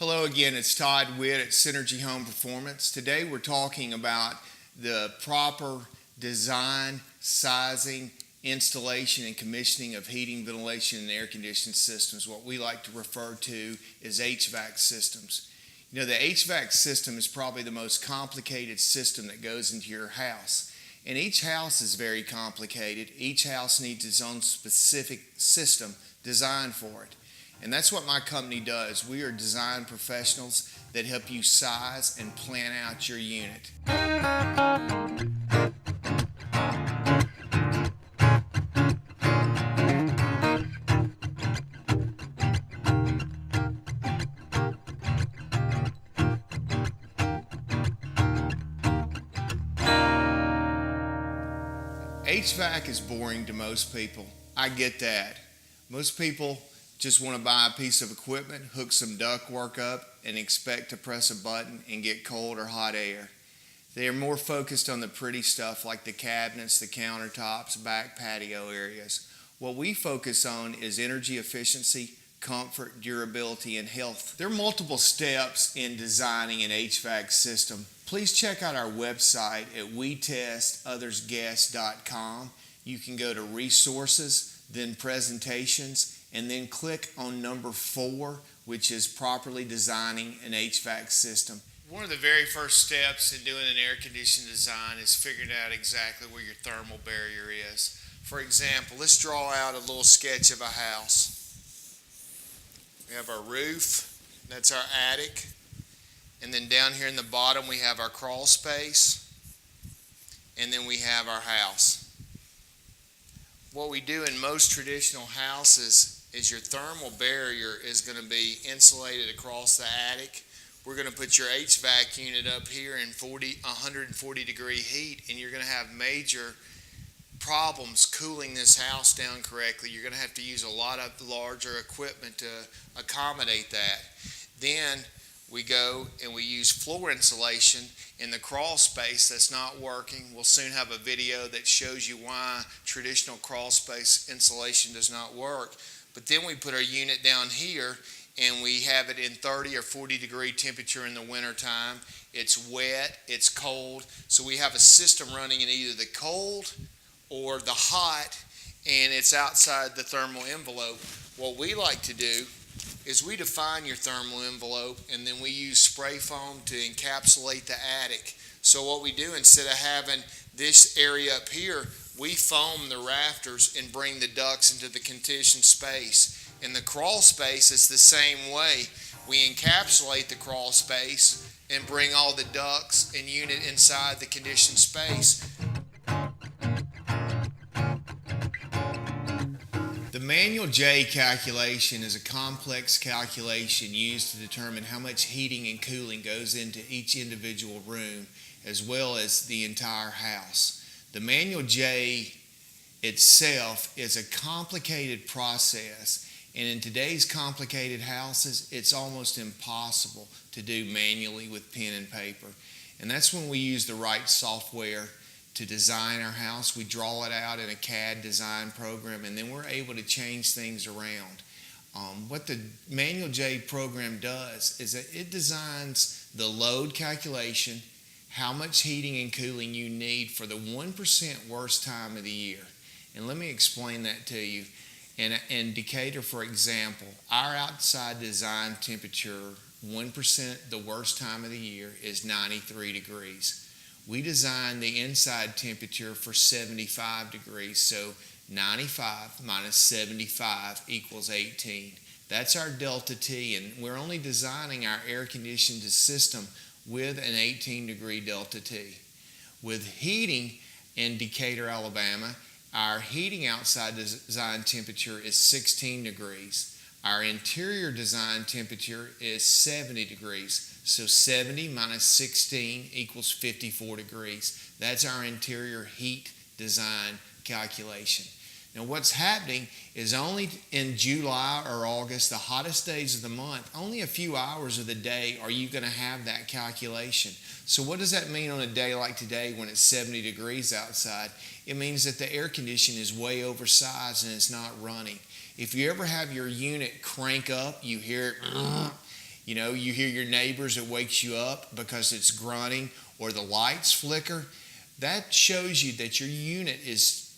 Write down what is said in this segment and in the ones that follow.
Hello again, it's Todd Witt at Synergy Home Performance. Today we're talking about the proper design, sizing, installation, and commissioning of heating, ventilation, and air conditioning systems, what we like to refer to as HVAC systems. You know, the HVAC system is probably the most complicated system that goes into your house. And each house is very complicated. Each house needs its own specific system designed for it. And that's what my company does. We are design professionals that help you size and plan out your unit. HVAC is boring to most people. I get that. Most people just want to buy a piece of equipment, hook some ductwork up, and expect to press a button and get cold or hot air. They are more focused on the pretty stuff like the cabinets, the countertops, back patio areas. What we focus on is energy efficiency, comfort, durability, and health. There are multiple steps in designing an HVAC system. Please check out our website at WeTestOthersGuess.com. You can go to Resources, then Presentations, and then click on number 4, which is properly designing an HVAC system. One of the very first steps in doing an air conditioning design is figuring out exactly where your thermal barrier is. For example, let's draw out a little sketch of a house. We have our roof, that's our attic, and then down here in the bottom we have our crawl space, and then we have our house. What we do in most traditional houses is your thermal barrier is going to be insulated across the attic. We're going to put your HVAC unit up here in 140 degree heat, and you're going to have major problems cooling this house down correctly. You're going to have to use a lot of larger equipment to accommodate that. Then we go and we use floor insulation in the crawl space that's not working. We'll soon have a video that shows you why traditional crawl space insulation does not work. But then we put our unit down here and we have it in 30 or 40 degree temperature in the winter time. It's wet, it's cold, so we have a system running in either the cold or the hot, and it's outside the thermal envelope. What we like to do is we define your thermal envelope, and then we use spray foam to encapsulate the attic. So what we do, instead of having this area up here, we foam the rafters and bring the ducts into the conditioned space. In the crawl space, it's the same way. We encapsulate the crawl space and bring all the ducts and unit inside the conditioned space. The manual J calculation is a complex calculation used to determine how much heating and cooling goes into each individual room as well as the entire house. The manual J itself is a complicated process, and in today's complicated houses it's almost impossible to do manually with pen and paper. And that's when we use the right software to design our house. We draw it out in a CAD design program, and then we're able to change things around. What the Manual J program does is that it designs the load calculation, how much heating and cooling you need for the 1% worst time of the year. And let me explain that to you. In Decatur, for example, our outside design temperature, 1% the worst time of the year, is 93 degrees. We designed the inside temperature for 75 degrees, so 95 minus 75 equals 18. That's our delta T, and we're only designing our air-conditioned system with an 18-degree delta T. With heating in Decatur, Alabama, our heating outside design temperature is 16 degrees. Our interior design temperature is 70 degrees. So 70 minus 16 equals 54 degrees. That's our interior heat design calculation. Now what's happening is only in July or August, the hottest days of the month, only a few hours of the day are you going to have that calculation. So what does that mean on a day like today when it's 70 degrees outside? It means that the air conditioning is way oversized and it's not running. If you ever have your unit crank up, you hear it, You know, you hear your neighbors, it wakes you up because it's grunting or the lights flicker. That shows you that your unit is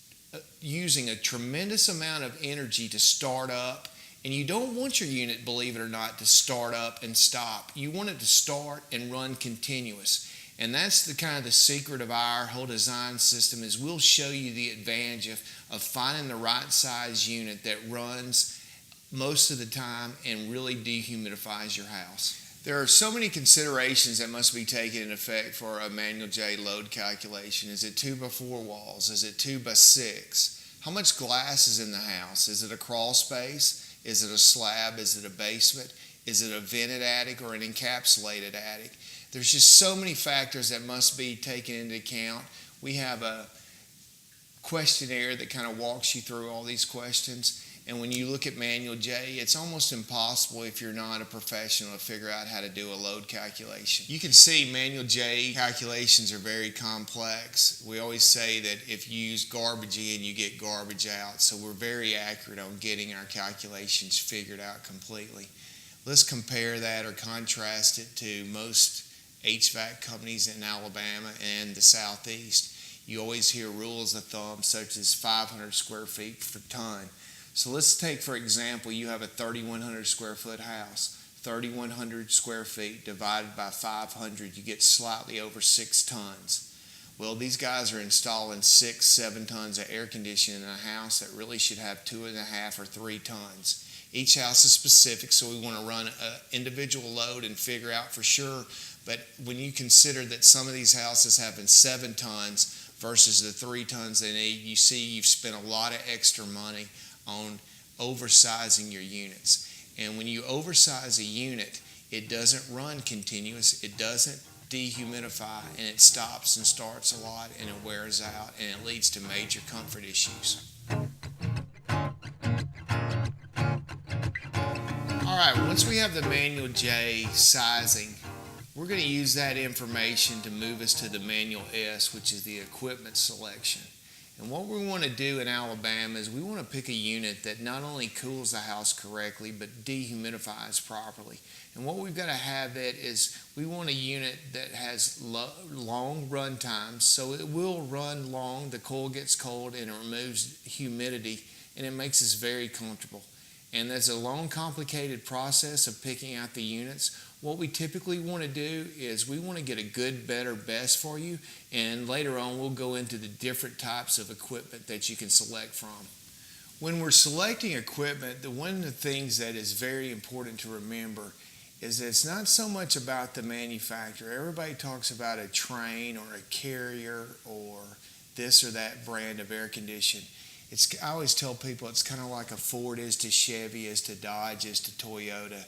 using a tremendous amount of energy to start up. And you don't want your unit, believe it or not, to start up and stop. You want it to start and run continuous. And that's the kind of the secret of our whole design system, is we'll show you the advantage of finding the right size unit that runs most of the time and really dehumidifies your house. There are so many considerations that must be taken into effect for a manual J load calculation. Is it 2x4 walls? Is it 2x6? How much glass is in the house? Is it a crawl space? Is it a slab? Is it a basement? Is it a vented attic or an encapsulated attic? There's just so many factors that must be taken into account. We have a questionnaire that kind of walks you through all these questions. And when you look at Manual J, it's almost impossible if you're not a professional to figure out how to do a load calculation. You can see Manual J calculations are very complex. We always say that if you use garbage in, you get garbage out. So we're very accurate on getting our calculations figured out completely. Let's compare that or contrast it to most HVAC companies in Alabama and the Southeast. You always hear rules of thumb such as 500 square feet per ton. So let's take, for example, you have a 3,100 square foot house. 3,100 square feet divided by 500, you get slightly over 6 tons. Well, these guys are installing 6-7 tons of air conditioning in a house that really should have 2.5 or 3 tons. Each house is specific, so we want to run an individual load and figure out for sure. But when you consider that some of these houses having 7 tons versus the 3 tons they need, you see you've spent a lot of extra money on oversizing your units. And when you oversize a unit, it doesn't run continuous, it doesn't dehumidify, and it stops and starts a lot, and it wears out, and it leads to major comfort issues. All right, once we have the Manual J sizing, we're going to use that information to move us to the Manual S, which is the equipment selection. And what we want to do in Alabama is we want to pick a unit that not only cools the house correctly, but dehumidifies properly. And what we've got to have it is we want a unit that has long run times, so it will run long, the coil gets cold, and it removes humidity, and it makes us very comfortable. And there's a long, complicated process of picking out the units. What we typically want to do is we want to get a good, better, best for you, and later on we'll go into the different types of equipment that you can select from. When we're selecting equipment, one of the things that is very important to remember is that it's not so much about the manufacturer. Everybody talks about a Trane or a Carrier or this or that brand of air conditioning. I always tell people it's kind of like a Ford is to Chevy, is to Dodge, is to Toyota.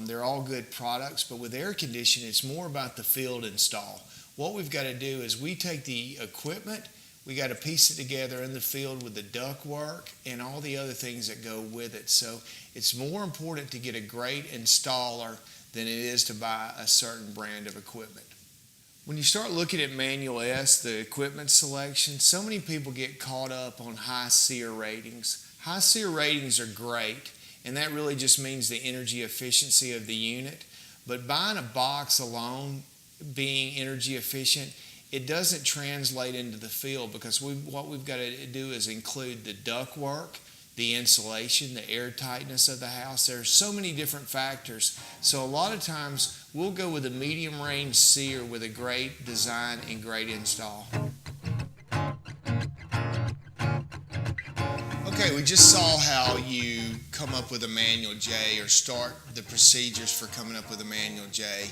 They're all good products, but with air conditioning, it's more about the field install. What we've got to do is we take the equipment, we got to piece it together in the field with the ductwork and all the other things that go with it. So it's more important to get a great installer than it is to buy a certain brand of equipment. When you start looking at Manual S, the equipment selection, so many people get caught up on high SEER ratings. High SEER ratings are great, and that really just means the energy efficiency of the unit. But buying a box alone, being energy efficient, it doesn't translate into the field, because what we've got to do is include the ductwork, the insulation, the air tightness of the house. There are so many different factors. So a lot of times we'll go with a medium range SEER with a great design and great install. Okay, we just saw how you come up with a Manual J or start the procedures for coming up with a Manual J.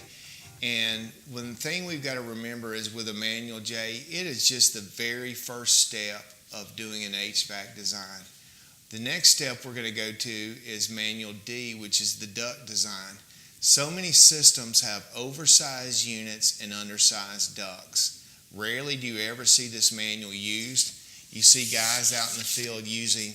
And one thing we've got to remember is with a Manual J, it is just the very first step of doing an HVAC design. The next step we're going to go to is Manual D, which is the duct design. So many systems have oversized units and undersized ducts. Rarely do you ever see this manual used. You see guys out in the field using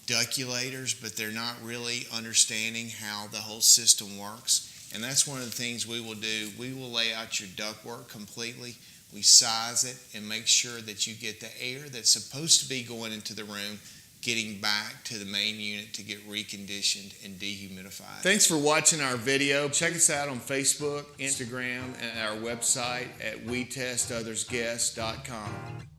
ductulators, but they're not really understanding how the whole system works. And that's one of the things we will do. We will lay out your ductwork completely. We size it and make sure that you get the air that's supposed to be going into the room getting back to the main unit to get reconditioned and dehumidified. Thanks for watching our video. Check us out on Facebook, Instagram, and our website at WeTestOthersGuests.com.